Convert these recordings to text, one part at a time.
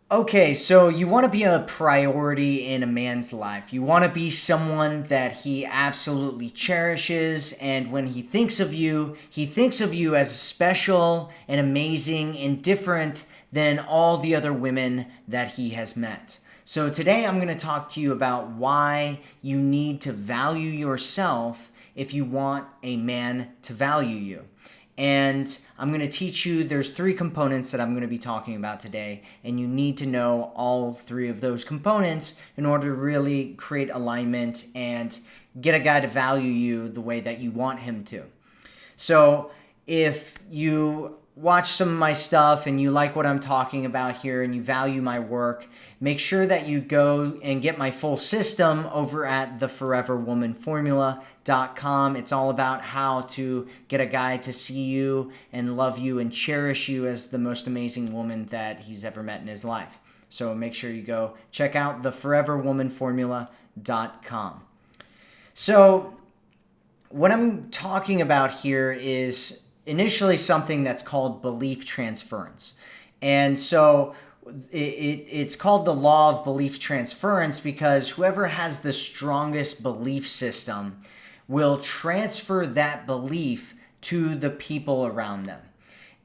Okay, so you want to be a priority in a man's life. You want to be someone that he absolutely cherishes, and when he thinks of you as special and amazing and different than all the other women that he has met. So today I'm going to talk to you about why you need to value yourself if you want a man to value you. And I'm going to teach you, there's three components that I'm going to be talking about today, and you need to know all three of those components in order to really create alignment and get a guy to value you the way that you want him to. So if you watch some of my stuff and you like what I'm talking about here and you value my work, make sure that you go and get my full system over at theforeverwomanformula.com. It's all about how to get a guy to see you and love you and cherish you as the most amazing woman that he's ever met in his life. So make sure you go check out theforeverwomanformula.com. So what I'm talking about here is initially something that's called belief transference. And so it's called the law of belief transference because whoever has the strongest belief system will transfer that belief to the people around them.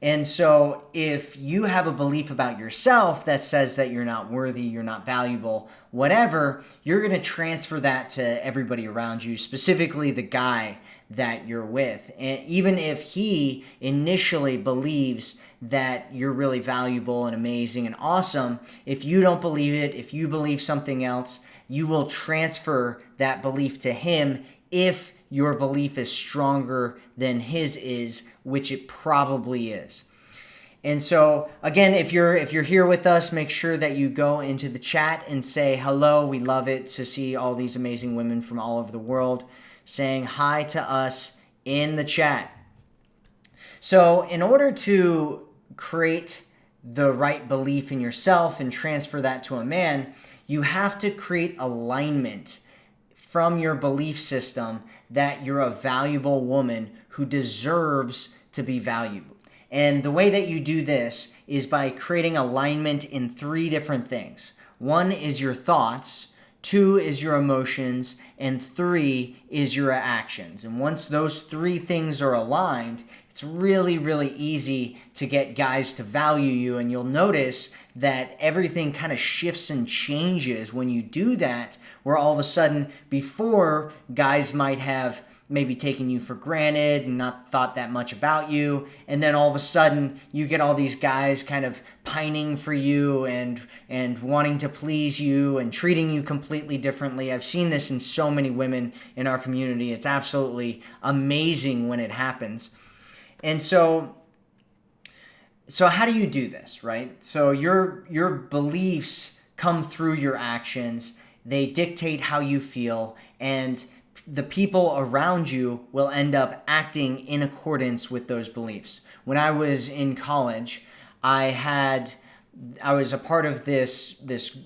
And so if you have a belief about yourself that says that you're not worthy, you're not valuable, whatever, you're going to transfer that to everybody around you, specifically the guy that you're with. And even if he initially believes that you're really valuable and amazing and awesome, if you don't believe it, if you believe something else, you will transfer that belief to him if your belief is stronger than his is, which it probably is. And so again, if you're here with us, make sure that you go into the chat and say hello. We love it to see all these amazing women from all over the world saying hi to us in the chat. So in order to create the right belief in yourself and transfer that to a man, you have to create alignment from your belief system that you're a valuable woman who deserves to be valued. And the way that you do this is by creating alignment in three different things. One is your thoughts, two is your emotions, and three is your actions. And once those three things are aligned, it's really, really easy to get guys to value you. And you'll notice that everything kind of shifts and changes when you do that, where all of a sudden before guys might have maybe taken you for granted and not thought that much about you, and then all of a sudden you get all these guys kind of pining for you and wanting to please you and treating you completely differently. I've seen this in so many women in our community. It's absolutely amazing when it happens. And so how do you do this, right? So your beliefs come through your actions. They dictate how you feel, and the people around you will end up acting in accordance with those beliefs. When I was in college, I was a part of this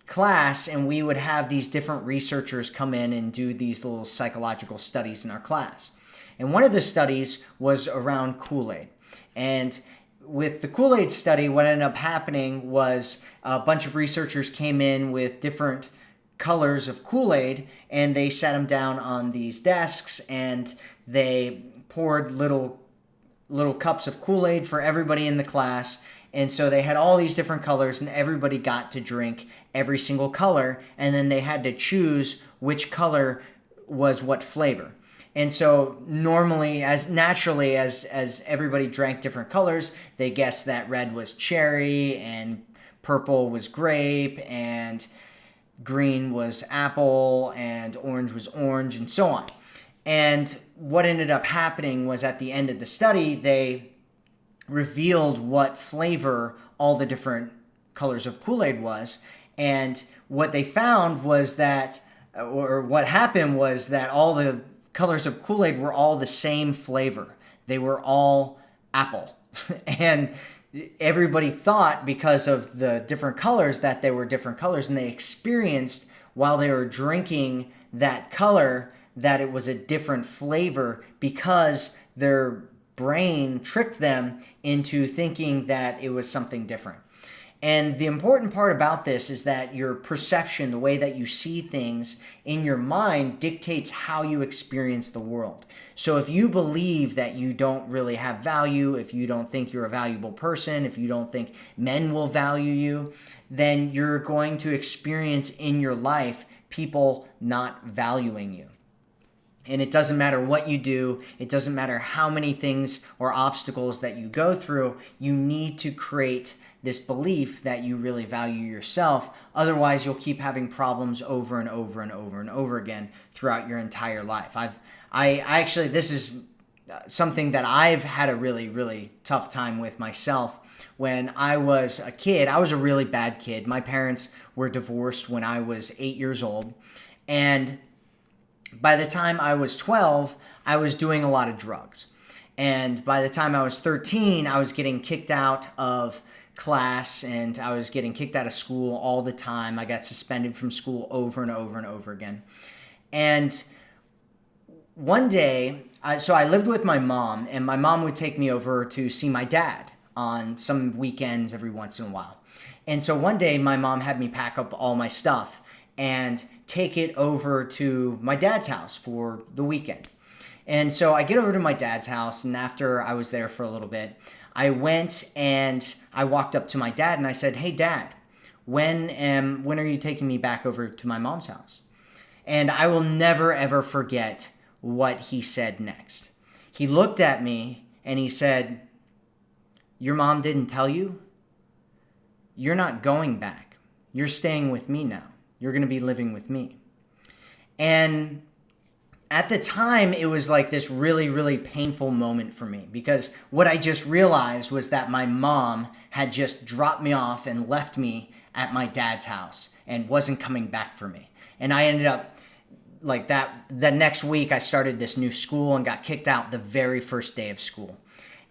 class, and we would have these different researchers come in and do these little psychological studies in our class. And one of the studies was around Kool-Aid. And with the Kool-Aid study, what ended up happening was a bunch of researchers came in with different colors of Kool-Aid, and they sat them down on these desks, and they poured little cups of Kool-Aid for everybody in the class. And so they had all these different colors, and everybody got to drink every single color, and then they had to choose which color was what flavor. And so normally, as naturally as everybody drank different colors, they guessed that red was cherry, and purple was grape, and green was apple, and orange was orange, and so on. And what ended up happening was at the end of the study, they revealed what flavor all the different colors of Kool-Aid was. And what they found was that, or what happened was that all the colors of Kool-Aid were all the same flavor. They were all apple. And everybody thought, because of the different colors, that they were different colors, and they experienced while they were drinking that color that it was a different flavor because their brain tricked them into thinking that it was something different. And the important part about this is that your perception, the way that you see things in your mind, dictates how you experience the world. So if you believe that you don't really have value, if you don't think you're a valuable person, if you don't think men will value you, then you're going to experience in your life people not valuing you. And it doesn't matter what you do, it doesn't matter how many things or obstacles that you go through, you need to create this belief that you really value yourself. Otherwise, you'll keep having problems over and over and over and over again throughout your entire life. I actually, this is something that I've had a really, really tough time with myself. When I was a kid, I was a really bad kid. My parents were divorced when I was 8 years old. And by the time I was 12, I was doing a lot of drugs. And by the time I was 13, I was getting kicked out of class and I was getting kicked out of school all the time. I got suspended from school over and over and over again. And one day, so I lived with my mom, and my mom would take me over to see my dad on some weekends every once in a while. And so one day, my mom had me pack up all my stuff and take it over to my dad's house for the weekend. And so I get over to my dad's house, and after I was there for a little bit, I went and I walked up to my dad and I said, "Hey, Dad, when are you taking me back over to my mom's house?" And I will never, ever forget what he said next. He looked at me and he said, "Your mom didn't tell you? You're not going back. You're staying with me now. You're going to be living with me." And at the time, it was like this really, really painful moment for me, because what I just realized was that my mom had just dropped me off and left me at my dad's house and wasn't coming back for me. And I ended up like that. The next week, I started this new school and got kicked out the very first day of school.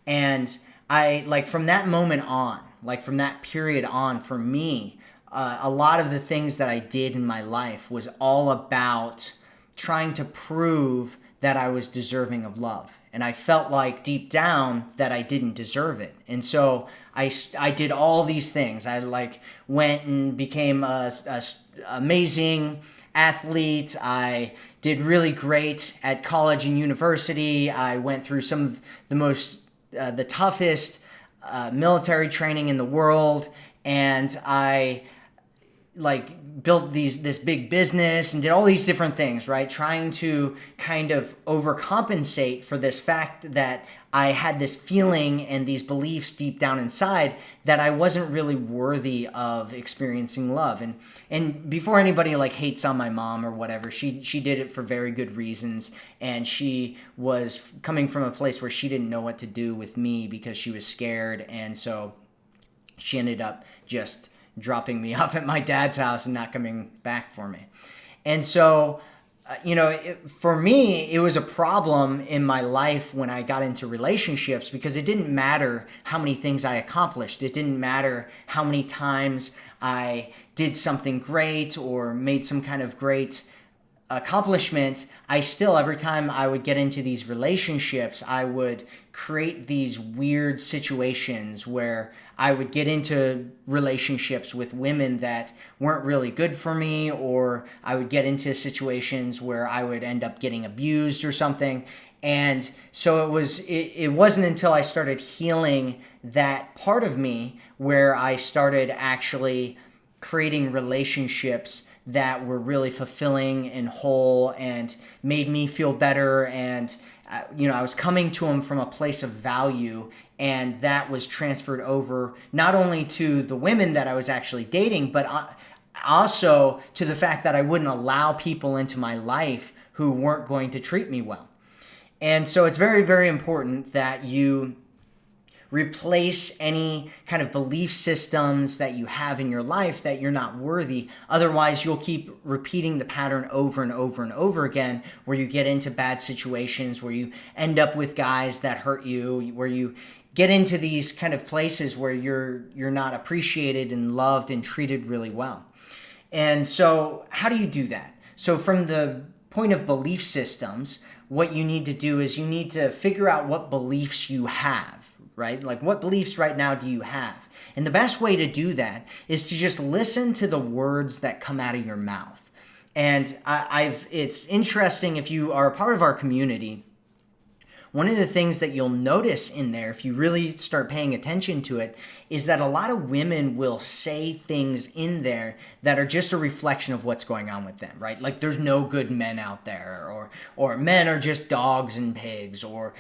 And I, like, from that moment on, like from that period on, for me, a lot of the things that I did in my life was all about trying to prove that I was deserving of love. And I felt like deep down that I didn't deserve it. And so I did all these things. I went and became a amazing athlete. I did really great at college and university. I went through some of the toughest military training in the world. And I built this big business and did all these different things, right? Trying to kind of overcompensate for this fact that I had this feeling and these beliefs deep down inside that I wasn't really worthy of experiencing love. And before anybody hates on my mom or whatever, she did it for very good reasons. And she was coming from a place where she didn't know what to do with me because she was scared. And so she ended up just dropping me off at my dad's house and not coming back for me. And so, for me, it was a problem in my life when I got into relationships, because it didn't matter how many things I accomplished. It didn't matter how many times I did something great or made some kind of great accomplishment. I still, every time I would get into these relationships, I would create these weird situations where I would get into relationships with women that weren't really good for me, or I would get into situations where I would end up getting abused or something. And so it wasn't until I started healing that part of me where I started actually creating relationships that were really fulfilling and whole and made me feel better. And, I was coming to them from a place of value, and that was transferred over not only to the women that I was actually dating, but also to the fact that I wouldn't allow people into my life who weren't going to treat me well. And so it's very, very important that you replace any kind of belief systems that you have in your life that you're not worthy. Otherwise, you'll keep repeating the pattern over and over and over again, where you get into bad situations, where you end up with guys that hurt you, where you get into these kind of places where you're not appreciated and loved and treated really well. And so how do you do that? So from the point of belief systems, what you need to do is you need to figure out what beliefs you have. right? Like, what beliefs right now do you have? And the best way to do that is to just listen to the words that come out of your mouth. And it's interesting, if you are a part of our community, one of the things that you'll notice in there, if you really start paying attention to it, is that a lot of women will say things in there that are just a reflection of what's going on with them, right? Like, there's no good men out there, or men are just dogs and pigs, or,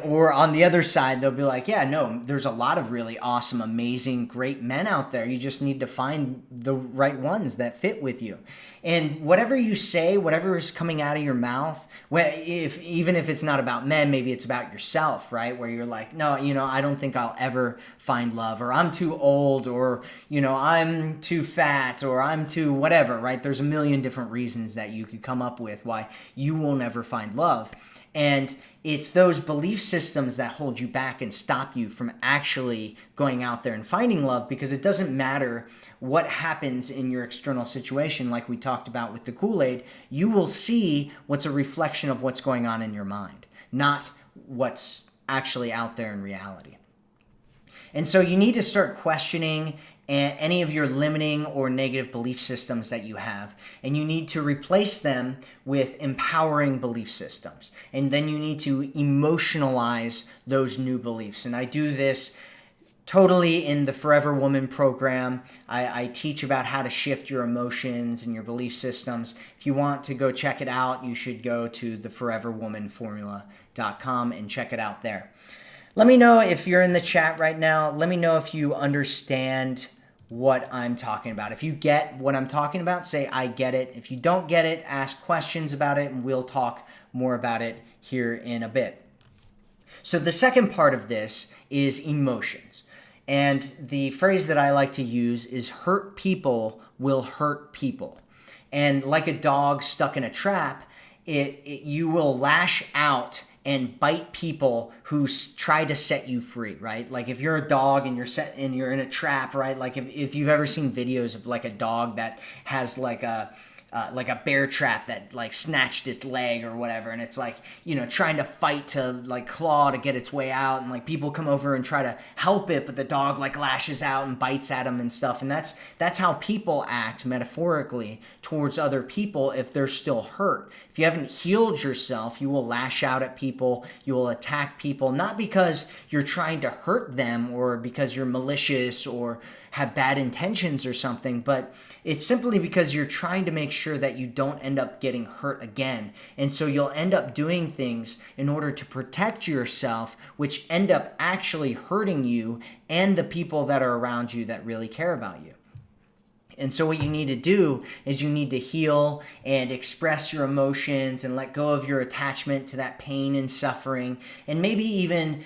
or on the other side, they'll be like, yeah, no, there's a lot of really awesome, amazing, great men out there. You just need to find the right ones that fit with you. And whatever you say, whatever is coming out of your mouth, even if it's not about men, maybe it's about yourself, right? Where you're like, no, I don't think I'll ever find love, or I'm too old, or, I'm too fat, or I'm too whatever, right? There's a million different reasons that you could come up with why you will never find love. And it's those belief systems that hold you back and stop you from actually going out there and finding love, because it doesn't matter what happens in your external situation. Like we talked about with the Kool-Aid, you will see what's a reflection of what's going on in your mind, not what's actually out there in reality. And so you need to start questioning any of your limiting or negative belief systems that you have, and you need to replace them with empowering belief systems. And then you need to emotionalize those new beliefs. And I do this totally in the Forever Woman program. I teach about how to shift your emotions and your belief systems. If you want to go check it out, you should go to theforeverwomanformula.com and check it out there. Let me know if you're in the chat right now. Let me know if you understand what I'm talking about. If you get what I'm talking about, say, I get it. If you don't get it, ask questions about it, and we'll talk more about it here in a bit. So the second part of this is emotions. And the phrase that I like to use is, hurt people will hurt people. And like a dog stuck in a trap, you will lash out and bite people who try to set you free, right? Like, if you're a dog and you're in a trap, right? Like, if you've ever seen videos of like a dog that has like a bear trap that like snatched its leg or whatever, and it's like, trying to fight to like claw to get its way out, and like people come over and try to help it, but the dog like lashes out and bites at them and stuff. And that's how people act metaphorically towards other people if they're still hurt. If you haven't healed yourself, you will lash out at people, you will attack people, not because you're trying to hurt them or because you're malicious or have bad intentions or something, but it's simply because you're trying to make sure that you don't end up getting hurt again. And so you'll end up doing things in order to protect yourself, which end up actually hurting you and the people that are around you that really care about you. And so what you need to do is you need to heal and express your emotions and let go of your attachment to that pain and suffering, and maybe even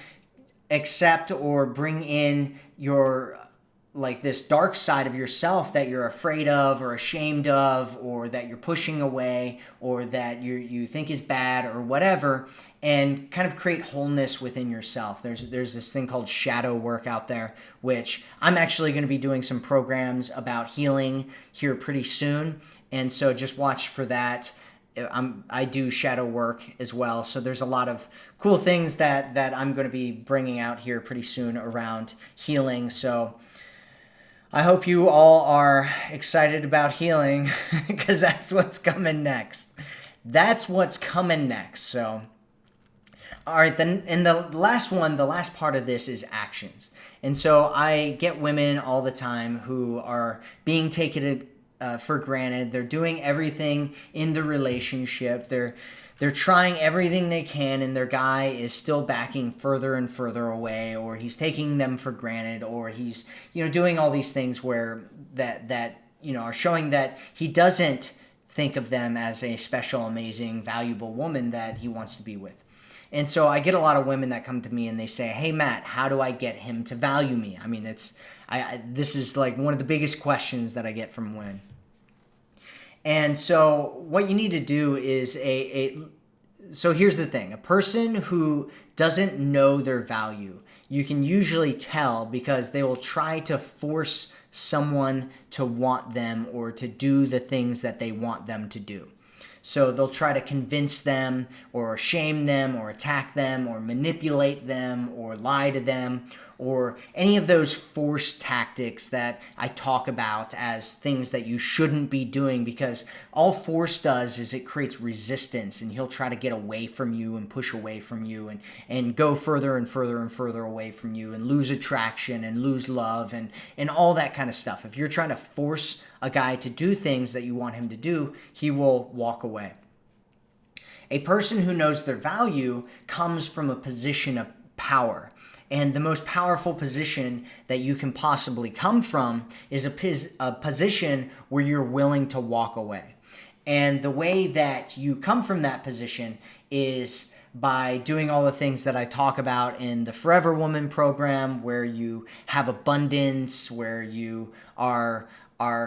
accept or bring in your this dark side of yourself that you're afraid of or ashamed of, or that you're pushing away, or that you think is bad or whatever, and kind of create wholeness within yourself. There's this thing called shadow work out there, which I'm actually going to be doing some programs about healing here pretty soon. And so just watch for that. I do shadow work as well. So there's a lot of cool things that I'm going to be bringing out here pretty soon around healing. So I hope you all are excited about healing, because that's what's coming next. That's what's coming next. So, all right, then, and the last part of this is actions. And so I get women all the time who are being taken for granted. They're doing everything in the relationship. They're trying everything they can, and their guy is still backing further and further away, or he's taking them for granted, or he's, doing all these things where that are showing that he doesn't think of them as a special, amazing, valuable woman that he wants to be with. And so I get a lot of women that come to me and they say, "Hey, Matt, how do I get him to value me?" I mean, this is like one of the biggest questions that I get from women. And so what you need to do is so here's the thing. A person who doesn't know their value, you can usually tell because they will try to force someone to want them or to do the things that they want them to do. So they'll try to convince them or shame them or attack them or manipulate them or lie to them or any of those force tactics that I talk about as things that you shouldn't be doing, because all force does is it creates resistance, and he'll try to get away from you and push away from you and go further and further and further away from you and lose attraction and lose love and all that kind of stuff. If you're trying to force a guy to do things that you want him to do, he will walk away. A person who knows their value comes from a position of power. And the most powerful position that you can possibly come from is a position where you're willing to walk away. And the way that you come from that position is by doing all the things that I talk about in the Forever Woman program, where you have abundance, where you are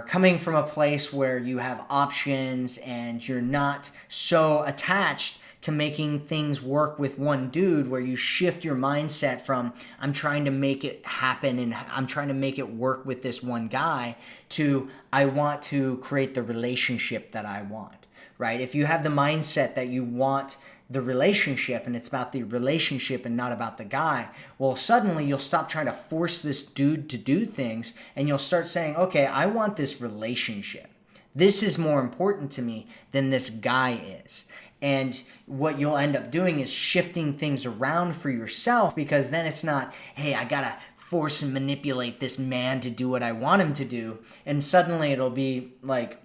coming from a place where you have options and you're not so attached to making things work with one dude, where you shift your mindset from I'm trying to make it happen and I'm trying to make it work with this one guy to I want to create the relationship that I want, right? If you have the mindset that you want the relationship and it's about the relationship and not about the guy, well, suddenly you'll stop trying to force this dude to do things and you'll start saying, okay, I want this relationship. This is more important to me than this guy is. And what you'll end up doing is shifting things around for yourself, because then it's not, hey, I gotta force and manipulate this man to do what I want him to do. And suddenly it'll be like,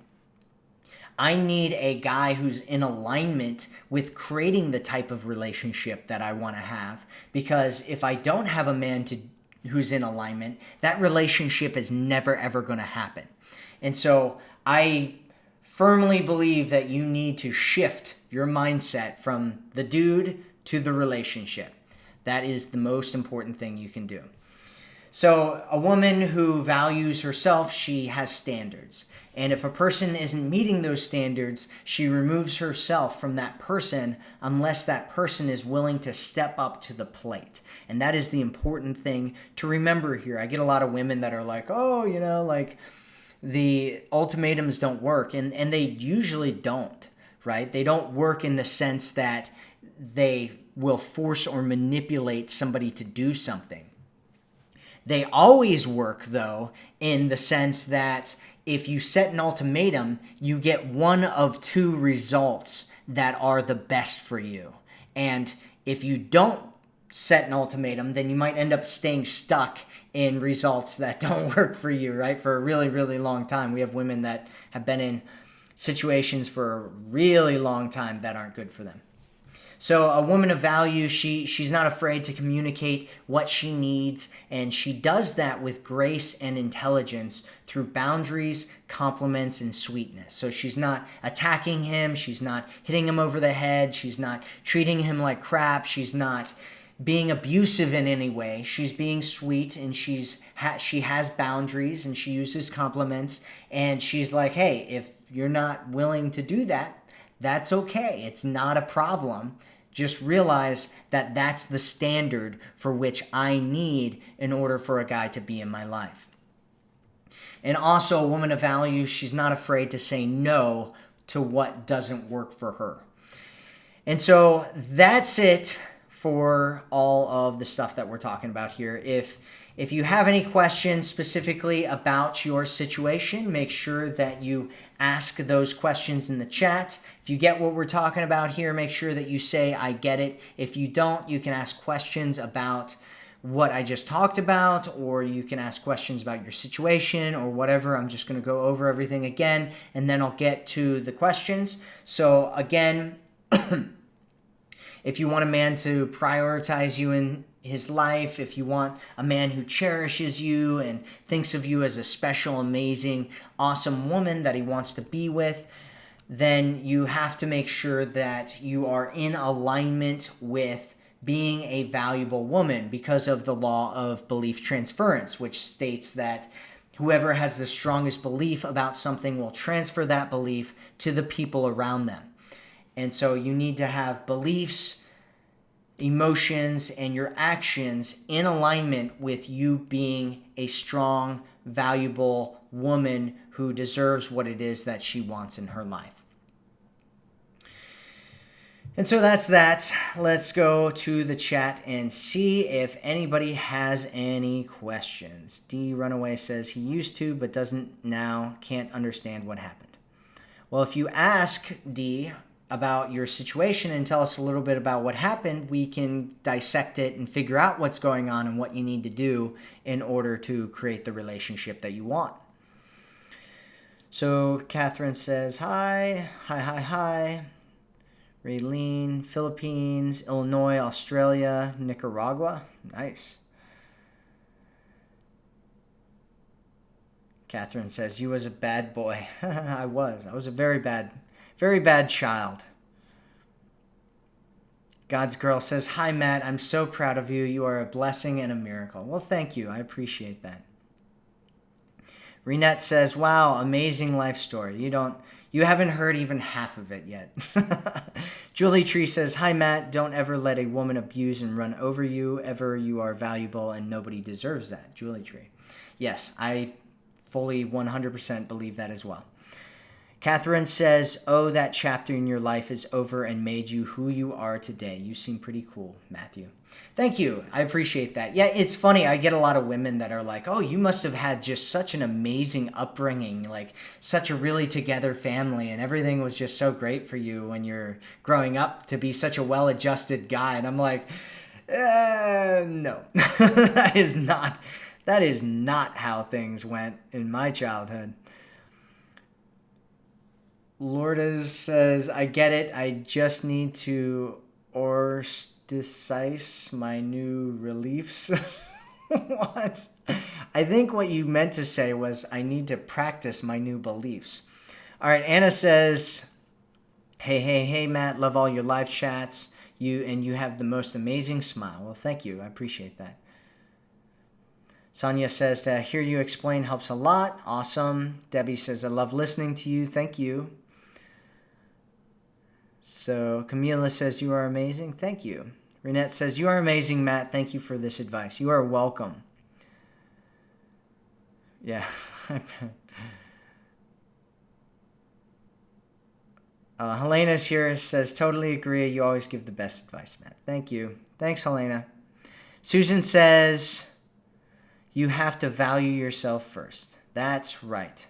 I need a guy who's in alignment with creating the type of relationship that I want to have. Because if I don't have a man who's in alignment, that relationship is never, ever going to happen. And so I firmly believe that you need to shift your mindset from the dude to the relationship. That is the most important thing you can do. So a woman who values herself, she has standards. And if a person isn't meeting those standards, she removes herself from that person unless that person is willing to step up to the plate. And that is the important thing to remember here. I get a lot of women that are like, oh, like the ultimatums don't work. And they usually don't, right? They don't work in the sense that they will force or manipulate somebody to do something. They always work, though, in the sense that if you set an ultimatum, you get one of two results that are the best for you. And if you don't set an ultimatum, then you might end up staying stuck in results that don't work for you, right? For a really, really long time. We have women that have been in situations for a really long time that aren't good for them. So a woman of value, she's not afraid to communicate what she needs, and she does that with grace and intelligence through boundaries, compliments, and sweetness. So she's not attacking him, she's not hitting him over the head, she's not treating him like crap, she's not being abusive in any way. She's being sweet, and she has boundaries, and she uses compliments, and she's like, hey, if you're not willing to do that, that's okay. It's not a problem. Just realize that that's the standard for which I need in order for a guy to be in my life. And also, a woman of value, she's not afraid to say no to what doesn't work for her. And so that's it for all of the stuff that we're talking about here. If you have any questions specifically about your situation, make sure that you ask those questions in the chat. If you get what we're talking about here, make sure that you say, I get it. If you don't, you can ask questions about what I just talked about, or you can ask questions about your situation or whatever. I'm just going to go over everything again, and then I'll get to the questions. So again, if you want a man to prioritize you in his life, if you want a man who cherishes you and thinks of you as a special, amazing, awesome woman that he wants to be with, then you have to make sure that you are in alignment with being a valuable woman, because of the law of belief transference, which states that whoever has the strongest belief about something will transfer that belief to the people around them. And so you need to have beliefs, emotions, and your actions in alignment with you being a strong, valuable woman who deserves what it is that she wants in her life. And so that's that. Let's go to the chat and see if anybody has any questions. D Runaway says he used to, but doesn't now, can't understand what happened. Well, if you ask D about your situation and tell us a little bit about what happened, we can dissect it and figure out what's going on and what you need to do in order to create the relationship that you want. So Catherine says, hi. Raylene, Philippines, Illinois, Australia, Nicaragua. Nice. Catherine says, you was a bad boy. I was. I was a very bad child. God's Girl says, hi, Matt. I'm so proud of you. You are a blessing and a miracle. Well, thank you. I appreciate that. Renette says, wow, amazing life story. You haven't heard even half of it yet. Julie Tree says, hi, Matt. Don't ever let a woman abuse and run over you. Ever you are valuable and nobody deserves that. Julie Tree. Yes, I fully 100% believe that as well. Catherine says, oh, that chapter in your life is over and made you who you are today. You seem pretty cool, Matthew. Thank you. I appreciate that. Yeah, it's funny. I get a lot of women that are like, oh, you must have had just such an amazing upbringing, like such a really together family, and everything was just so great for you when you're growing up to be such a well-adjusted guy. And I'm like, no, that is not how things went in my childhood. Lourdes says, I get it. I just need to orsticize my new reliefs. What? I think what you meant to say was, I need to practice my new beliefs. All right, Anna says, hey, Matt, love all your live chats. You have the most amazing smile. Well, thank you. I appreciate that. Sonia says, to hear you explain helps a lot. Awesome. Debbie says, I love listening to you. Thank you. So Camila says, you are amazing. Thank you. Renette says, you are amazing, Matt. Thank you for this advice. You are welcome. Yeah. Helena's here, says, totally agree. You always give the best advice, Matt. Thank you. Thanks, Helena. Susan says, you have to value yourself first. That's right.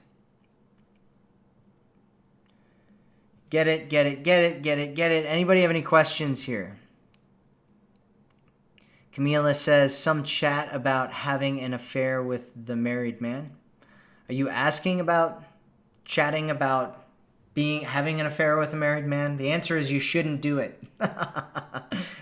Get it. Anybody have any questions here? Camila says, some chat about having an affair with the married man. Are you asking about chatting about having an affair with a married man? The answer is you shouldn't do it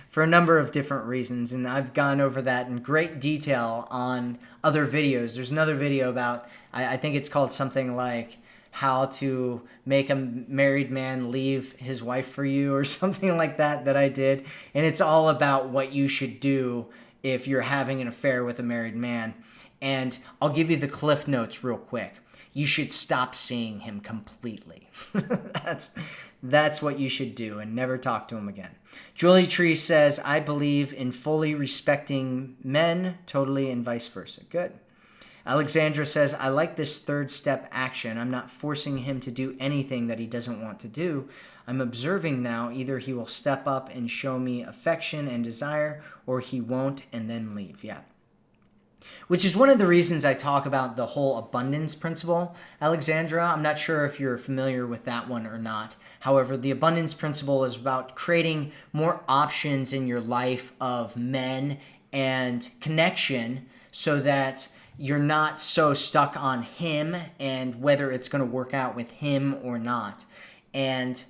for a number of different reasons. And I've gone over that in great detail on other videos. There's another video about, I think it's called something like how to make a married man leave his wife for you or something like that I did. And it's all about what you should do if you're having an affair with a married man. And I'll give you the cliff notes real quick. You should stop seeing him completely. That's what you should do, and never talk to him again. Julie Tree says, I believe in fully respecting men, totally, and vice versa. Good. Alexandra says, I like this third step action. I'm not forcing him to do anything that he doesn't want to do. I'm observing now. Either he will step up and show me affection and desire, or he won't and then leave. Yeah. Which is one of the reasons I talk about the whole abundance principle, Alexandra. I'm not sure if you're familiar with that one or not. However, the abundance principle is about creating more options in your life of men and connection so that you're not so stuck on him and whether it's going to work out with him or not. And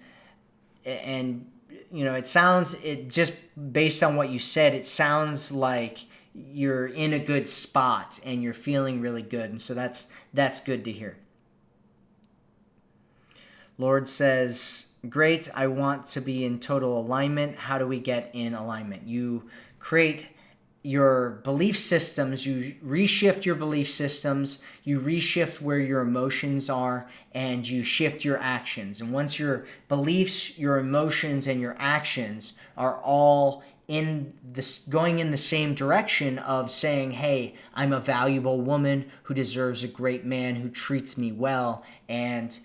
you know, it just based on what you said, it sounds like you're in a good spot and you're feeling really good. And so that's good to hear. Lord says, great. I want to be in total alignment. How do we get in alignment? You create your belief systems, you reshift your belief systems, you reshift where your emotions are, and you shift your actions. And once your beliefs, your emotions, and your actions are all going in the same direction of saying, hey, I'm a valuable woman who deserves a great man who treats me well and,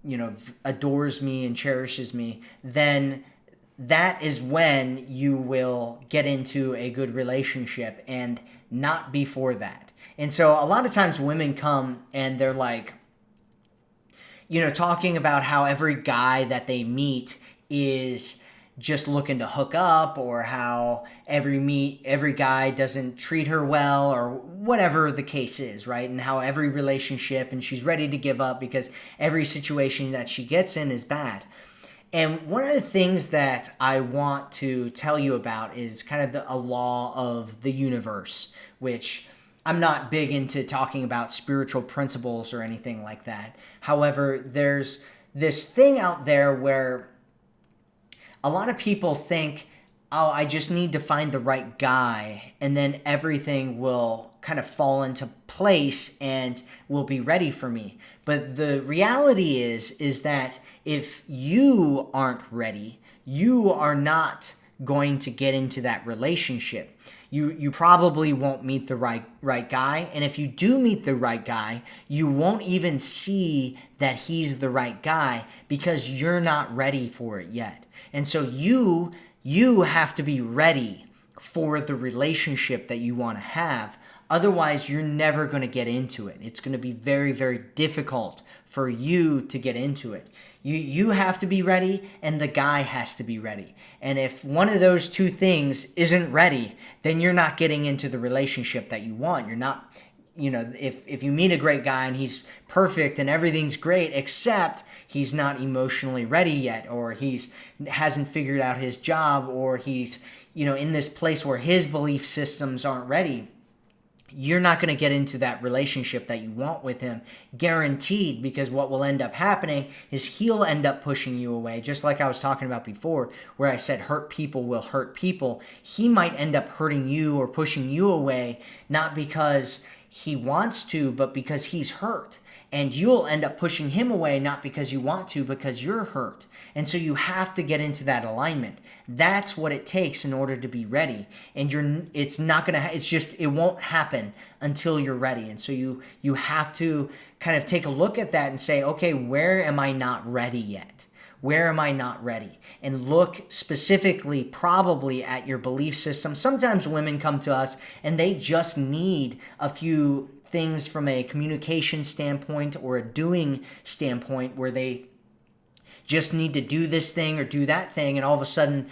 you know, adores me and cherishes me, then that is when you will get into a good relationship, and not before that. And so a lot of times women come and they're like, talking about how every guy that they meet is just looking to hook up, or how every guy doesn't treat her well, or whatever the case is, right? And how every relationship, and she's ready to give up because every situation that she gets in is bad. And one of the things that I want to tell you about is kind of a law of the universe, which I'm not big into talking about spiritual principles or anything like that. However, there's this thing out there where a lot of people think, oh, I just need to find the right guy, and then everything will kind of fall into place and will be ready for me. But the reality is that if you aren't ready, you are not going to get into that relationship. You probably won't meet the right guy, and if you do meet the right guy, you won't even see that he's the right guy because you're not ready for it yet. And so you have to be ready for the relationship that you want to have. Otherwise, you're never going to get into it. It's going to be very, very difficult for you to get into it. You have to be ready, and the guy has to be ready. And if one of those two things isn't ready, then you're not getting into the relationship that you want. You're not, if you meet a great guy and he's perfect and everything's great, except he's not emotionally ready yet, or hasn't figured out his job, or he's, in this place where his belief systems aren't ready, you're not going to get into that relationship that you want with him, guaranteed, because what will end up happening is he'll end up pushing you away. Just like I was talking about before, where I said hurt people will hurt people. He might end up hurting you or pushing you away, not because he wants to, but because he's hurt. And you'll end up pushing him away, not because you want to, because you're hurt. And so you have to get into that alignment. That's what it takes in order to be ready. And it's not going to, it won't happen until you're ready. And so you have to kind of take a look at that and say, okay, where am I not ready yet? Where am I not ready? And look specifically probably at your belief system. Sometimes women come to us and they just need a few things from a communication standpoint or a doing standpoint, where they just need to do this thing or do that thing, and all of a sudden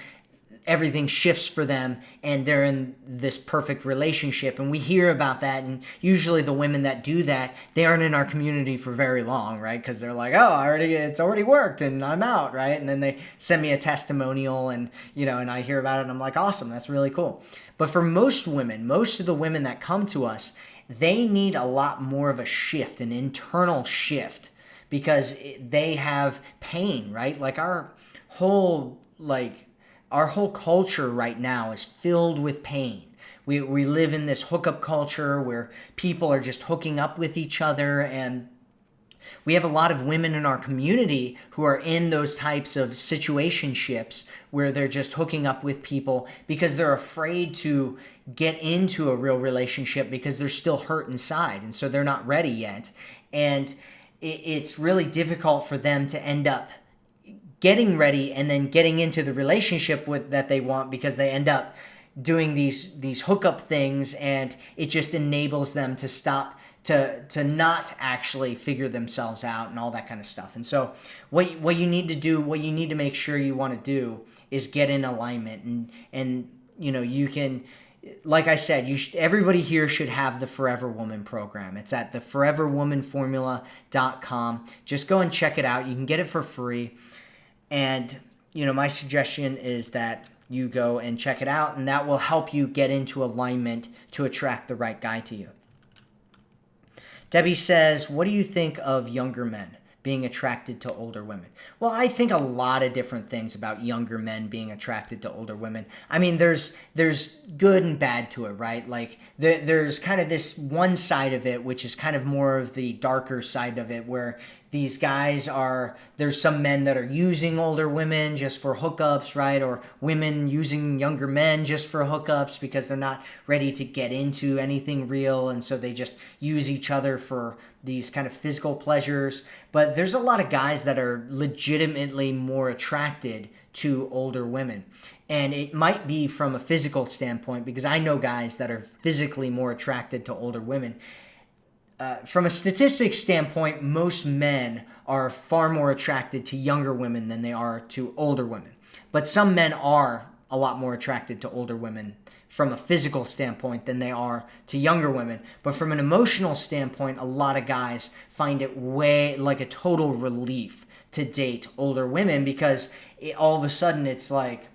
everything shifts for them and they're in this perfect relationship. And we hear about that, and usually the women that do that, they aren't in our community for very long, right? Because they're like, oh, it's already worked and I'm out, right? And then they send me a testimonial, and and I hear about it and I'm like, awesome, that's really cool. But for most women, most of the women that come to us, they need a lot more of a shift, an internal shift, because they have pain, right? Like our whole culture right now is filled with pain. We live in this hookup culture where people are just hooking up with each other, and we have a lot of women in our community who are in those types of situationships where they're just hooking up with people because they're afraid to get into a real relationship because they're still hurt inside, and so they're not ready yet. And it's really difficult for them to end up getting ready and then getting into the relationship that they want, because they end up doing these hookup things, and it just enables them to stop, to not actually figure themselves out and all that kind of stuff. And so what you need to do, what you need to make sure you want to do, is get in alignment. And you can, like I said, everybody here should have the Forever Woman program. It's at theforeverwomanformula.com. Just go and check it out. You can get it for free. And my suggestion is that you go and check it out, and that will help you get into alignment to attract the right guy to you. Debbie says, what do you think of younger men being attracted to older women? Well, I think a lot of different things about younger men being attracted to older women. I mean, there's good and bad to it, right? Like there's kind of this one side of it, which is kind of more of the darker side of it, where these guys are, there's some men that are using older women just for hookups, right? Or women using younger men just for hookups because they're not ready to get into anything real. And so they just use each other for these kind of physical pleasures. But there's a lot of guys that are legitimately more attracted to older women. And it might be from a physical standpoint, because I know guys that are physically more attracted to older women. From a statistics standpoint, most men are far more attracted to younger women than they are to older women. But some men are a lot more attracted to older women from a physical standpoint than they are to younger women. But from an emotional standpoint, a lot of guys find it way like a total relief to date older women, because all of a sudden it's like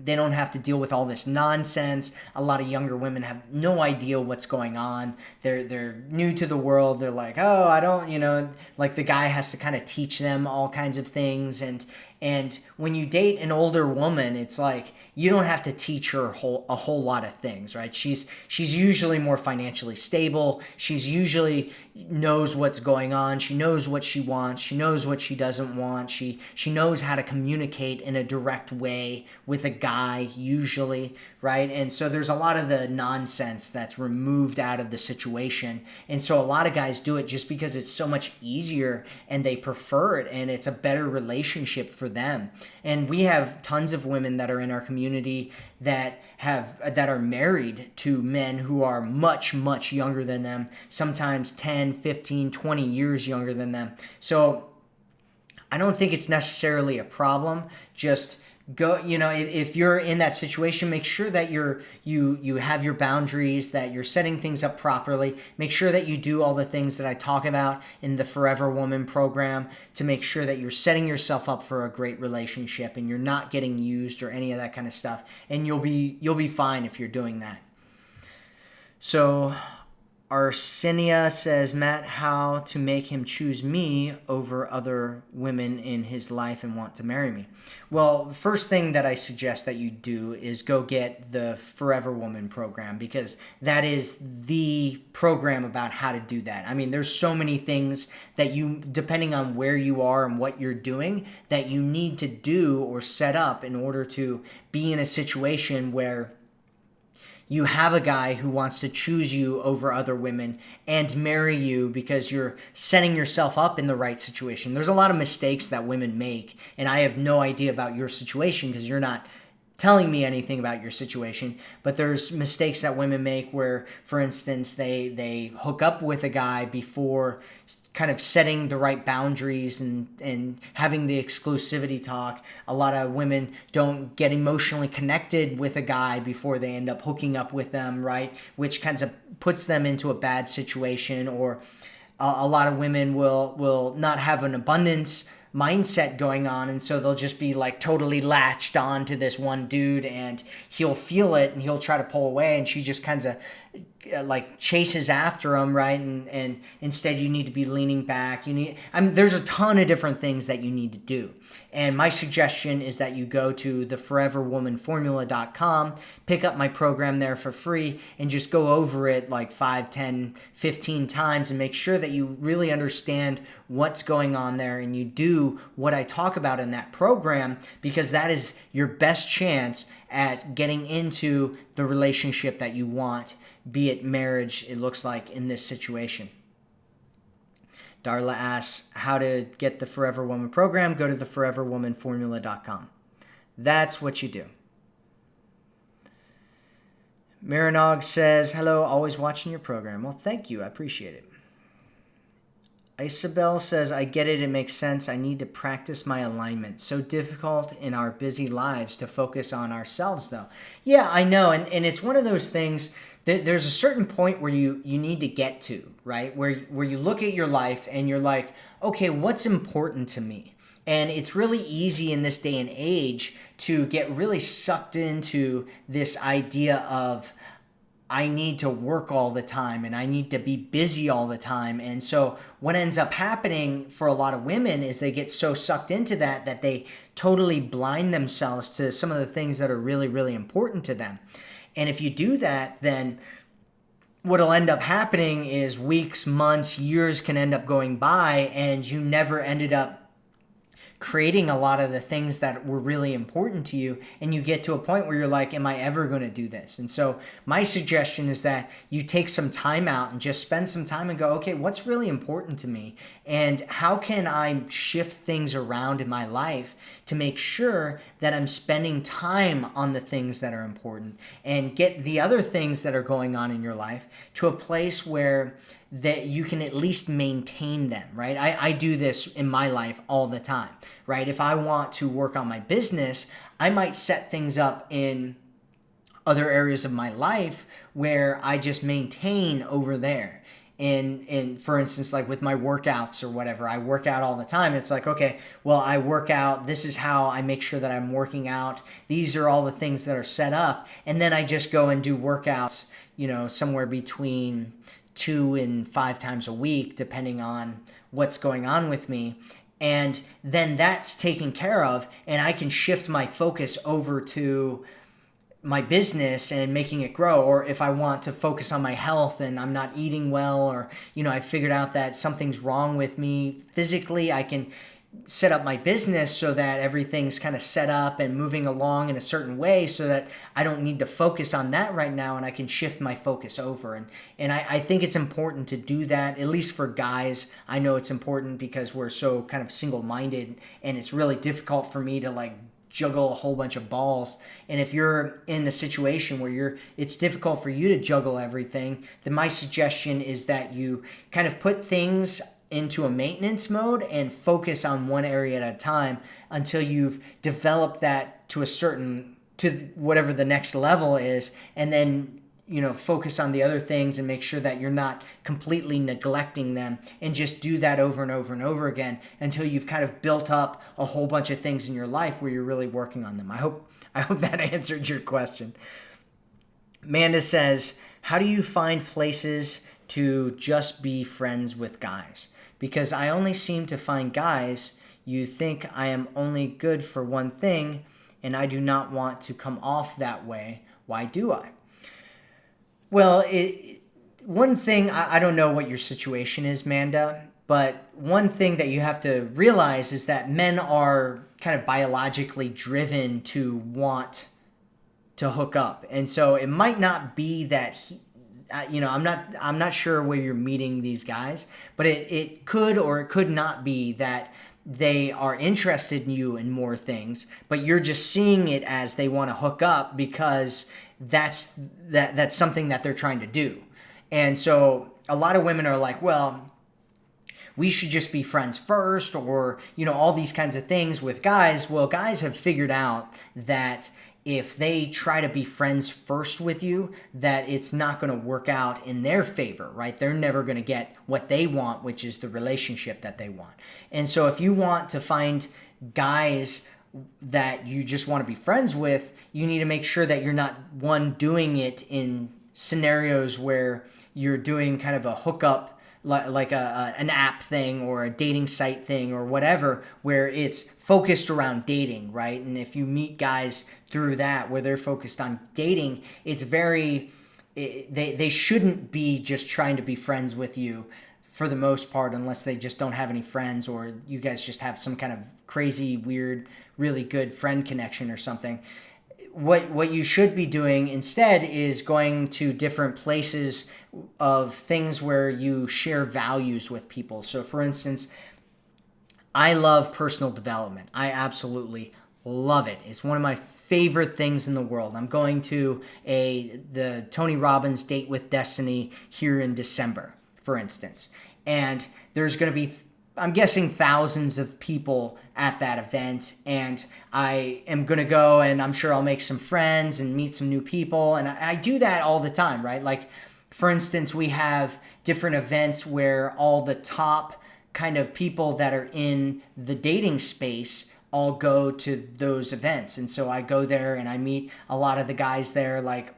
they don't have to deal with all this nonsense. A lot of younger women have no idea what's going on. They're new to the world. They're like, oh, I don't, like the guy has to kind of teach them all kinds of things. And when you date an older woman, it's like you don't have to teach her a whole lot of things, right? She's usually more financially stable. She's usually knows what's going on. She knows what she wants. She knows what she doesn't want. She knows how to communicate in a direct way with a guy usually, right? And so there's a lot of the nonsense that's removed out of the situation. And so a lot of guys do it just because it's so much easier and they prefer it, and it's a better relationship for them. And we have tons of women that are in our community that are married to men who are much, much younger than them, sometimes 10, 15, 20 years younger than them. So I don't think it's necessarily a problem. Just go, if you're in that situation, make sure that you have your boundaries, that you're setting things up properly. Make sure that you do all the things that I talk about in the Forever Woman program to make sure that you're setting yourself up for a great relationship and you're not getting used or any of that kind of stuff. And you'll be fine if you're doing that. So Arsenio says, Matt, how to make him choose me over other women in his life and want to marry me? Well, the first thing that I suggest that you do is go get the Forever Woman program, because that is the program about how to do that. I mean, there's so many things that depending on where you are and what you're doing, that you need to do or set up in order to be in a situation where you have a guy who wants to choose you over other women and marry you because you're setting yourself up in the right situation. There's a lot of mistakes that women make, and I have no idea about your situation because you're not telling me anything about your situation, but there's mistakes that women make where, for instance, they hook up with a guy before kind of setting the right boundaries and having the exclusivity talk. A lot of women don't get emotionally connected with a guy before they end up hooking up with them, right? Which kind of puts them into a bad situation. Or a lot of women will not have an abundance mindset going on, and so they'll just be like totally latched on to this one dude, and he'll feel it and he'll try to pull away, and she just kind of like chases after him, right? And instead you need to be leaning back. There's a ton of different things that you need to do. And my suggestion is that you go to theforeverwomanformula.com, pick up my program there for free, and just go over it like 5, 10, 15 times and make sure that you really understand what's going on there and you do what I talk about in that program, because that is your best chance at getting into the relationship that you want, be it marriage, it looks like in this situation. Darla asks how to get the Forever Woman program. Go to theforeverwomanformula.com. That's what you do. Marinog says, hello, always watching your program. Well, thank you. I appreciate it. Isabel says, I get it. It makes sense. I need to practice my alignment. So difficult in our busy lives to focus on ourselves, though. Yeah, I know. And it's one of those things that there's a certain point where you need to get to, right? Where you look at your life and you're like, okay, what's important to me? And it's really easy in this day and age to get really sucked into this idea of, I need to work all the time and I need to be busy all the time. And so what ends up happening for a lot of women is they get so sucked into that they totally blind themselves to some of the things that are really, really important to them. And if you do that, then what'll end up happening is weeks, months, years can end up going by, and you never ended up creating a lot of the things that were really important to you, and you get to a point where you're like, am I ever going to do this? And so my suggestion is that you take some time out and just spend some time and go, okay, what's really important to me, and how can I shift things around in my life to make sure that I'm spending time on the things that are important, and get the other things that are going on in your life to a place where that you can at least maintain them, right? I do this in my life all the time, right? If I want to work on my business, I might set things up in other areas of my life where I just maintain over there. And for instance, like with my workouts or whatever, I work out all the time. It's like, okay, well, I work out. This is how I make sure that I'm working out. These are all the things that are set up. And then I just go and do workouts, somewhere between 2 and 5 times a week, depending on what's going on with me. And then that's taken care of, and I can shift my focus over to my business and making it grow. Or if I want to focus on my health and I'm not eating well, or I figured out that something's wrong with me physically, I can set up my business so that everything's kind of set up and moving along in a certain way, so that I don't need to focus on that right now, and I can shift my focus over. And I think it's important to do that, at least for guys. I know it's important because we're so kind of single-minded, and it's really difficult for me to like juggle a whole bunch of balls. And if you're in the situation where it's difficult for you to juggle everything, then my suggestion is that you kind of put things into a maintenance mode and focus on one area at a time until you've developed that to whatever the next level is, and then focus on the other things and make sure that you're not completely neglecting them, and just do that over and over and over again until you've kind of built up a whole bunch of things in your life where you're really working on them. I hope that answered your question. Amanda says, how do you find places to just be friends with guys? Because I only seem to find guys you think I am only good for one thing, and I do not want to come off that way. Why do I? Well, one thing, I don't know what your situation is, Manda, but one thing that you have to realize is that men are kind of biologically driven to want to hook up. And so it might not be that I'm not sure where you're meeting these guys, but it could or it could not be that they are interested in you in more things, but you're just seeing it as they want to hook up because that's something that they're trying to do. And so a lot of women are like, well, we should just be friends first, or all these kinds of things with guys. Well, guys have figured out that if they try to be friends first with you, that it's not going to work out in their favor, right? They're never going to get what they want, which is the relationship that they want. And so if you want to find guys that you just want to be friends with, you need to make sure that you're not doing it in scenarios where you're doing kind of a hookup, like an app thing or a dating site thing or whatever, where it's focused around dating, right? And if you meet guys through that where they're focused on dating, it's they shouldn't be just trying to be friends with you for the most part, unless they just don't have any friends, or you guys just have some kind of crazy, weird, really good friend connection or something. What you should be doing instead is going to different places of things where you share values with people. So for instance, I love personal development. I absolutely love it. It's one of my favorite things in the world. I'm going to the Tony Robbins Date with Destiny here in December, for instance. And there's going to be, I'm guessing, thousands of people at that event, and I am going to go, and I'm sure I'll make some friends and meet some new people. And I do that all the time, right? Like, for instance, we have different events where all the top kind of people that are in the dating space all go to those events. And so I go there and I meet a lot of the guys there, like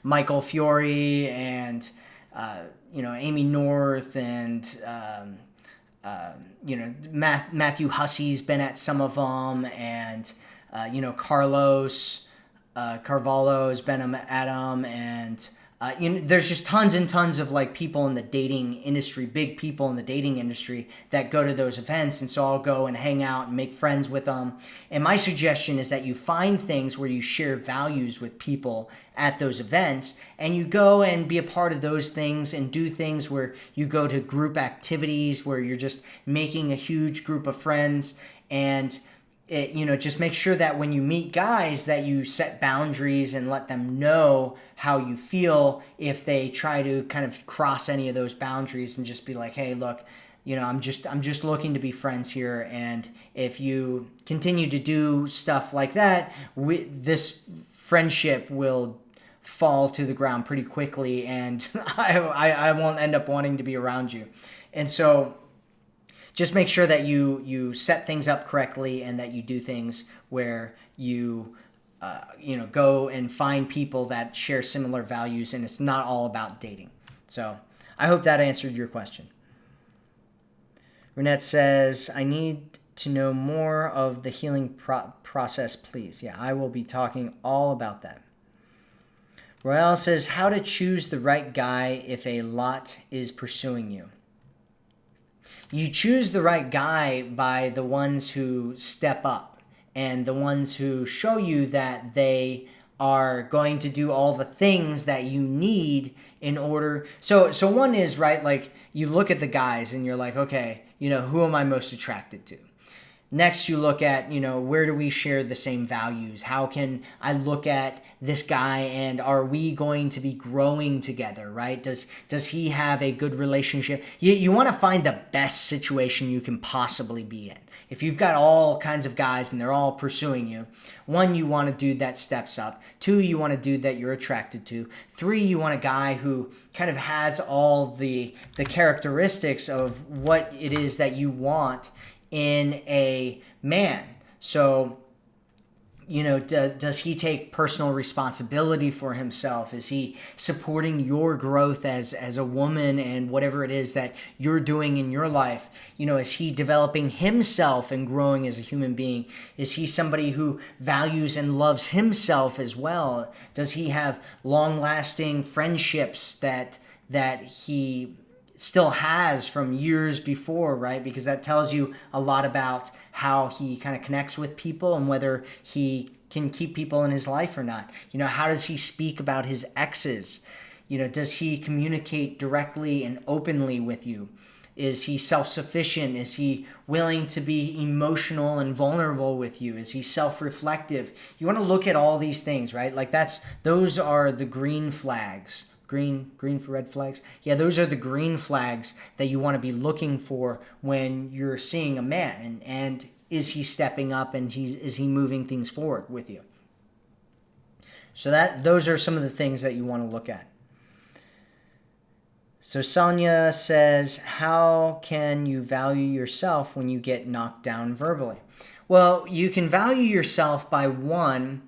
Michael Fiore and Amy North, and Matthew Hussey's been at some of them, and Carlos Carvalho has been at them, and there's just tons and tons of like people in the dating industry, big people in the dating industry that go to those events. And so I'll go and hang out and make friends with them. And my suggestion is that you find things where you share values with people at those events, and you go and be a part of those things and do things where you go to group activities where you're just making a huge group of friends. And just make sure that when you meet guys that you set boundaries and let them know how you feel if they try to kind of cross any of those boundaries, and just be like, hey, look, I'm just looking to be friends here, and if you continue to do stuff like that, this friendship will fall to the ground pretty quickly, and I won't end up wanting to be around you. And so just make sure that you set things up correctly, and that you do things where you go and find people that share similar values, and it's not all about dating. So I hope that answered your question. Renette says, I need to know more of the healing process, please. Yeah, I will be talking all about that. Royale says, how to choose the right guy if a lot is pursuing you. You choose the right guy by the ones who step up, and the ones who show you that they are going to do all the things that you need in order. So one is, right, like you look at the guys and you're like, okay, who am I most attracted to? Next, you look at, where do we share the same values? How can I look at this guy, and are we going to be growing together, right? Does he have a good relationship? You want to find the best situation you can possibly be in. If you've got all kinds of guys and they're all pursuing you, one, you want a dude that steps up. Two, you want a dude that you're attracted to. Three, you want a guy who kind of has all the characteristics of what it is that you want in a man. So, does he take personal responsibility for himself? Is he supporting your growth as a woman and whatever it is that you're doing in your life? Is he developing himself and growing as a human being? Is he somebody who values and loves himself as well? Does he have long-lasting friendships that he still has from years before, right? Because that tells you a lot about how he kind of connects with people and whether he can keep people in his life or not. How does he speak about his exes? Does he communicate directly and openly with you? Is he self-sufficient? Is he willing to be emotional and vulnerable with you? Is he self-reflective? You want to look at all these things, right? Like those are the green flags. Green for red flags. Yeah, those are the green flags that you want to be looking for when you're seeing a man. And is he stepping up, and is he moving things forward with you? So those are some of the things that you want to look at. So Sonia says, how can you value yourself when you get knocked down verbally? Well, you can value yourself by, one,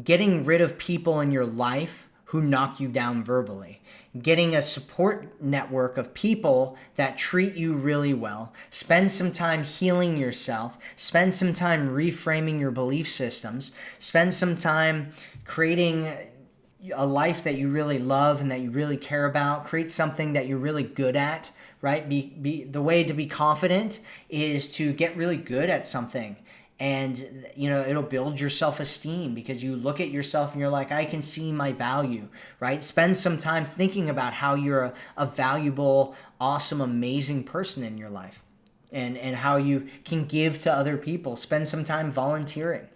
getting rid of people in your life who knock you down verbally, getting a support network of people that treat you really well, spend some time healing yourself, spend some time reframing your belief systems, spend some time creating a life that you really love and that you really care about, create something that you're really good at, right? The way to be confident is to get really good at something. And, it'll build your self-esteem because you look at yourself and you're like, I can see my value, right? Spend some time thinking about how you're a valuable, awesome, amazing person in your life, and how you can give to other people. Spend some time volunteering.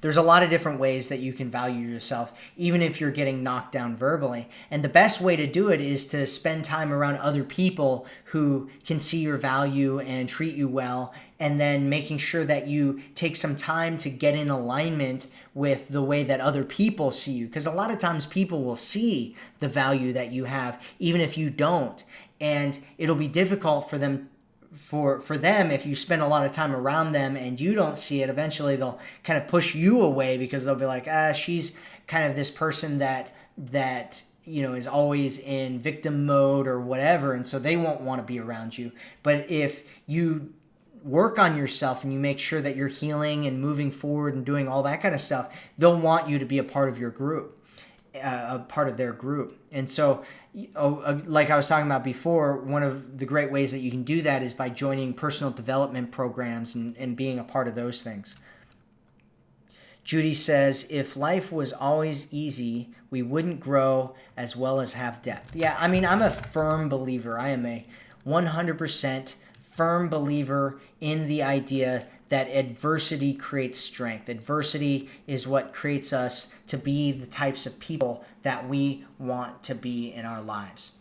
There's a lot of different ways that you can value yourself, even if you're getting knocked down verbally. And the best way to do it is to spend time around other people who can see your value and treat you well, and then making sure that you take some time to get in alignment with the way that other people see you. Because a lot of times people will see the value that you have, even if you don't. And it'll be difficult for them if you spend a lot of time around them and you don't see it. Eventually they'll kind of push you away because they'll be like, she's kind of this person that is always in victim mode or whatever, and so they won't want to be around you. But if you work on yourself and you make sure that you're healing and moving forward and doing all that kind of stuff, they'll want you to be a part of your group. a part of their group. And so, like I was talking about before, one of the great ways that you can do that is by joining personal development programs and being a part of those things. Judy says, if life was always easy, we wouldn't grow as well as have depth. Yeah, I mean, I'm a firm believer. I am a 100% firm believer in the idea that adversity creates strength. Adversity is what creates us to be the types of people that we want to be in our lives.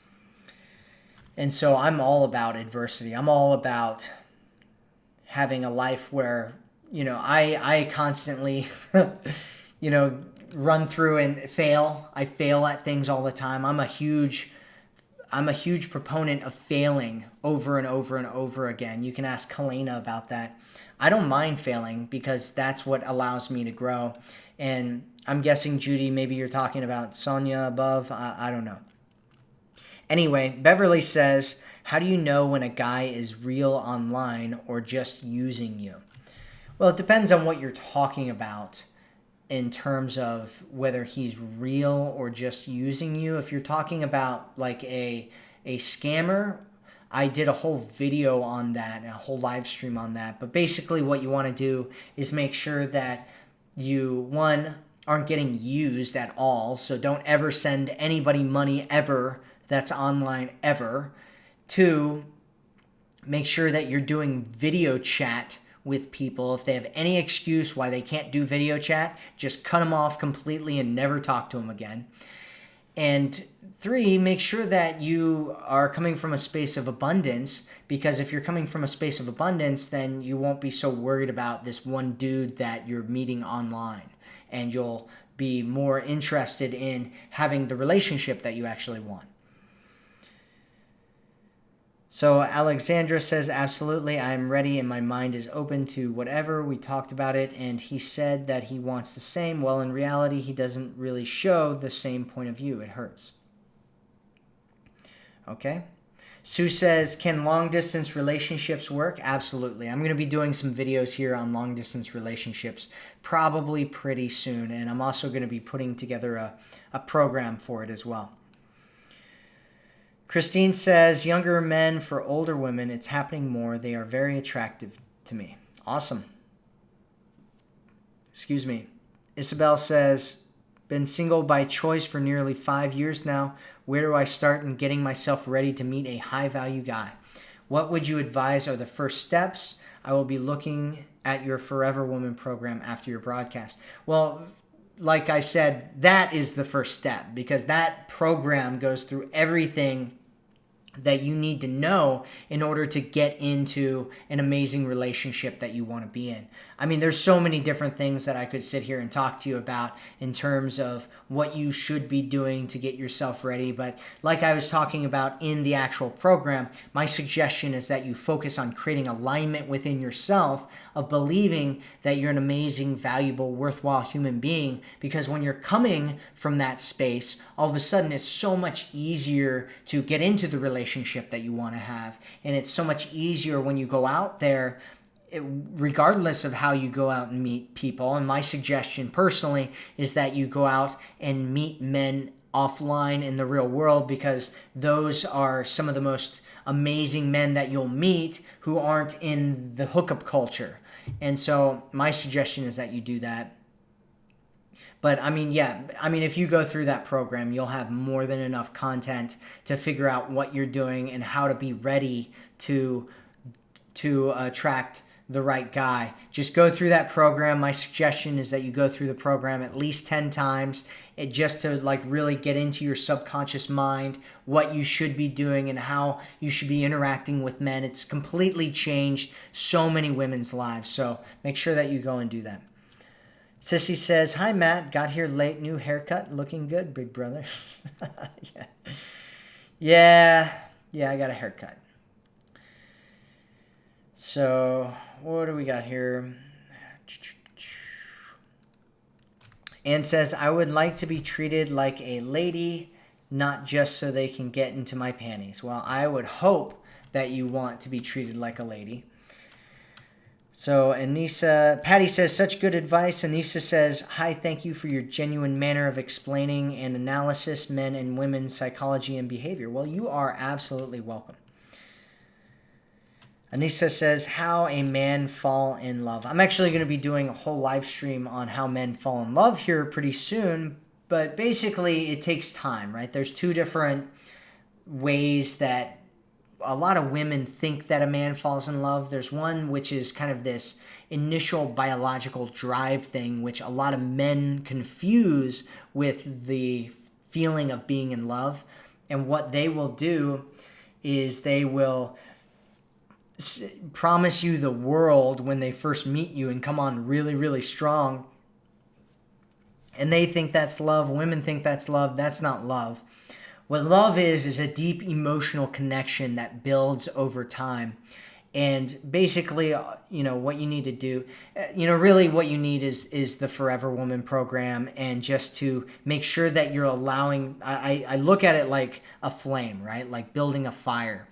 And so I'm all about adversity. I'm all about having a life where, I constantly, run through and fail. I fail at things all the time. I'm a huge proponent of failing over and over and over again. You can ask Kalena about that. I don't mind failing because that's what allows me to grow. And I'm guessing, Judy, maybe you're talking about Sonia above. I don't know. Anyway, Beverly says, how do you know when a guy is real online or just using you? Well, it depends on what you're talking about in terms of whether he's real or just using you. If you're talking about like a scammer, I did a whole video on that, a whole live stream on that. But basically what you want to do is make sure that you, one, aren't getting used at all. So don't ever send anybody money ever that's online ever. Two, make sure that you're doing video chat with people. If they have any excuse why they can't do video chat, just cut them off completely and never talk to them again. And three, make sure that you are coming from a space of abundance, because if you're coming from a space of abundance, then you won't be so worried about this one dude that you're meeting online, and you'll be more interested in having the relationship that you actually want. So Alexandra says, absolutely, I am ready and my mind is open to whatever. We talked about it and he said that he wants the same. Well, in reality, he doesn't really show the same point of view. It hurts. Okay. Sue says, can long distance relationships work? Absolutely. I'm going to be doing some videos here on long distance relationships probably pretty soon. And I'm also going to be putting together a program for it as well. Christine says, younger men for older women, it's happening more. They are very attractive to me. Awesome. Excuse me. Isabel says, been single by choice for nearly 5 years now. Where do I start in getting myself ready to meet a high-value guy? What would you advise are the first steps? I will be looking at your Forever Woman program after your broadcast. Well, like I said, that is the first step, because that program goes through everything that you need to know in order to get into an amazing relationship that you want to be in. I mean, there's so many different things that I could sit here and talk to you about in terms of what you should be doing to get yourself ready. But like I was talking about in the actual program, my suggestion is that you focus on creating alignment within yourself of believing that you're an amazing, valuable, worthwhile human being. Because when you're coming from that space, all of a sudden it's so much easier to get into the relationship that you want to have. And it's so much easier when you go out there, regardless of how you go out and meet people. And my suggestion personally is that you go out and meet men offline in the real world, because those are some of the most amazing men that you'll meet who aren't in the hookup culture. And so my suggestion is that you do that. But I mean, if you go through that program, you'll have more than enough content to figure out what you're doing and how to be ready to attract the right guy. Just go through that program. My suggestion is that you go through the program at least 10 times, just to like really get into your subconscious mind what you should be doing and how you should be interacting with men. It's completely changed so many women's lives. So make sure that you go and do that. Sissy says, hi, Matt. Got here late. New haircut. Looking good, big brother. Yeah, I got a haircut. So what do we got here? Ann says, I would like to be treated like a lady, not just so they can get into my panties. Well, I would hope that you want to be treated like a lady. So Patty says, such good advice. Anissa says, hi, thank you for your genuine manner of explaining and analysis men and women's psychology and behavior. Well, you are absolutely welcome. Anissa says, how a man fall in love. I'm actually going to be doing a whole live stream on how men fall in love here pretty soon. But basically, it takes time, right? There's two different ways that a lot of women think that a man falls in love. There's one which is kind of this initial biological drive thing, which a lot of men confuse with the feeling of being in love. And what they will do is they will promise you the world when they first meet you and come on really, really strong. And they think that's love. Women think that's love. That's not love. What love is a deep emotional connection that builds over time. And basically, what you need to do, really what you need is the Forever Woman program, and just to make sure that you're allowing, I look at it like a flame, right? Like building a fire.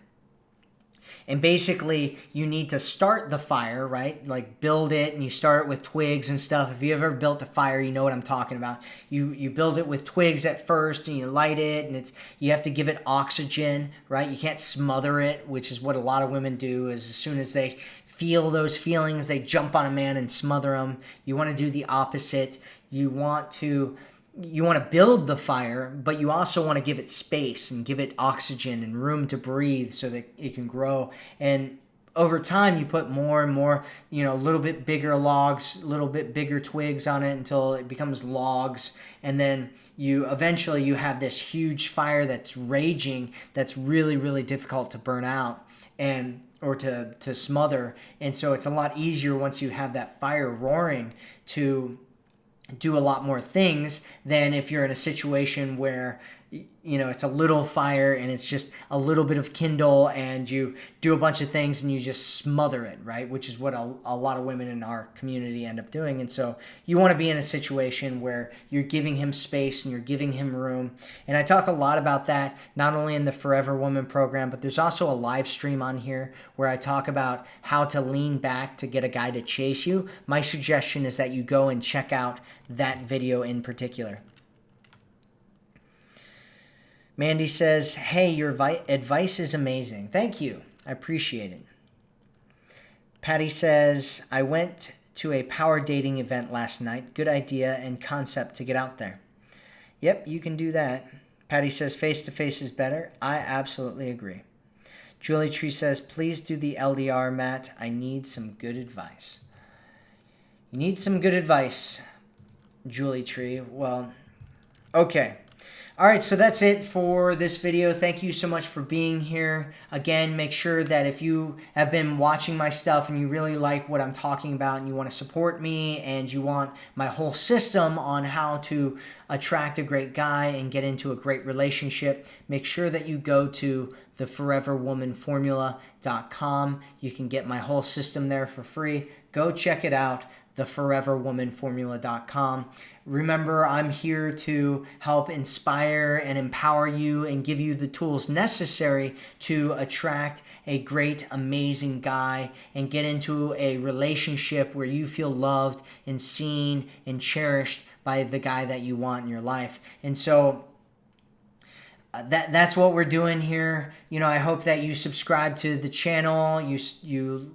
And basically, you need to start the fire, right? Like build it, and you start it with twigs and stuff. If you ever built a fire, you know what I'm talking about. You build it with twigs at first, and you light it, and you have to give it oxygen, right? You can't smother it, which is what a lot of women do. Is as soon as they feel those feelings, they jump on a man and smother him. You want to do the opposite. You want to build the fire, but you also want to give it space and give it oxygen and room to breathe so that it can grow. And over time, you put more and more, a little bit bigger logs, a little bit bigger twigs on it until it becomes logs. And then you eventually have this huge fire that's raging, that's really, really difficult to burn out or to smother. And so it's a lot easier once you have that fire roaring to do a lot more things than if you're in a situation where it's a little fire and it's just a little bit of kindle and you do a bunch of things and you just smother it, right? Which is what a lot of women in our community end up doing. And so you want to be in a situation where you're giving him space and you're giving him room. And I talk a lot about that, not only in the Forever Woman program, but there's also a live stream on here where I talk about how to lean back to get a guy to chase you. My suggestion is that you go and check out that video in particular. Mandy says, hey, your advice is amazing. Thank you. I appreciate it. Patty says, I went to a power dating event last night. Good idea and concept to get out there. Yep, you can do that. Patty says, face-to-face is better. I absolutely agree. Julie Tree says, please do the LDR, Matt. I need some good advice. You need some good advice, Julie Tree. Well, okay. All right, so that's it for this video. Thank you so much for being here. Again, make sure that if you have been watching my stuff and you really like what I'm talking about and you want to support me and you want my whole system on how to attract a great guy and get into a great relationship, make sure that you go to theforeverwomanformula.com. You can get my whole system there for free. Go check it out, theforeverwomanformula.com. Remember, I'm here to help inspire and empower you and give you the tools necessary to attract a great, amazing guy and get into a relationship where you feel loved and seen and cherished by the guy that you want in your life. And so that's what we're doing here. I hope that you subscribe to the channel, you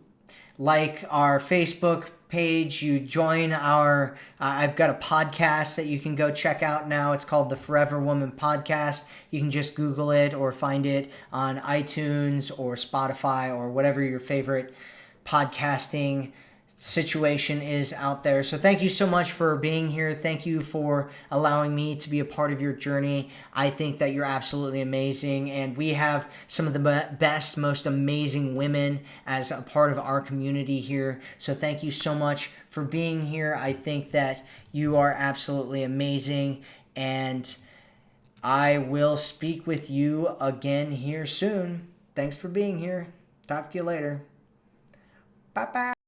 like our Facebook page, you join our I've got a podcast that you can go check out now. It's called the Forever Woman Podcast. You can just Google it or find it on iTunes or Spotify or whatever your favorite podcasting situation is out there. So thank you so much for being here. Thank you for allowing me to be a part of your journey. I think that you're absolutely amazing, and we have some of the best, most amazing women as a part of our community here. So thank you so much for being here. I think that you are absolutely amazing, and I will speak with you again here soon. Thanks for being here. Talk to you later. Bye-bye.